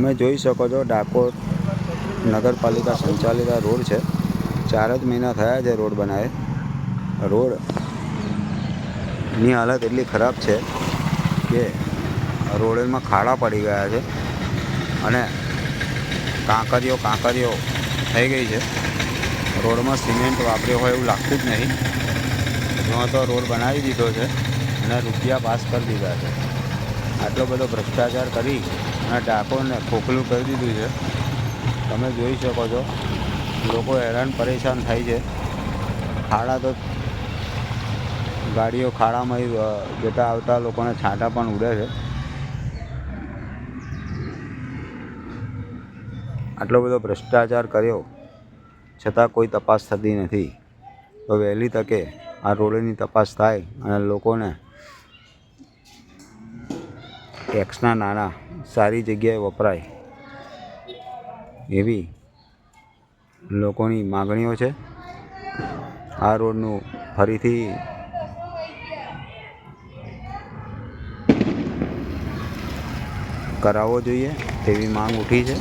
તમે જોઈ શકો છો ડાકોર નગરપાલિકા સંચાલિત આ રોડ છે. 4 જ મહિના થયા છે રોડ બનાવે. રોડની હાલત એટલી ખરાબ છે કે રોડમાં ખાડા પડી ગયા છે અને કાંકરીઓ થઈ ગઈ છે. રોડમાં સિમેન્ટ વાપર્યો હોય એવું લાગતું જ નહીં. જો તો રોડ બનાવી દીધો છે અને રૂપિયા પાસ કરી દીધા છે. આટલો બધો ભ્રષ્ટાચાર કરી અને ડાકોરને ખોખલું કરી દીધું છે. તમે જોઈ શકો છો લોકો હેરાન પરેશાન થાય છે. ગાડીઓ ખાડામાં જતા આવતા લોકોને છાંટા પણ ઉડે છે. આટલો બધો ભ્રષ્ટાચાર કર્યો છતાં કોઈ તપાસ થતી નથી. તો વહેલી તકે આ રોડની તપાસ થાય અને લોકોને ટેક્સના નાણાં સારી જગ્યાએ વપરાય એવી લોકોની માગણીઓ છે. આ રોડનું ફરીથી કરાવવો જોઈએ તેવી માંગ ઉઠી છે.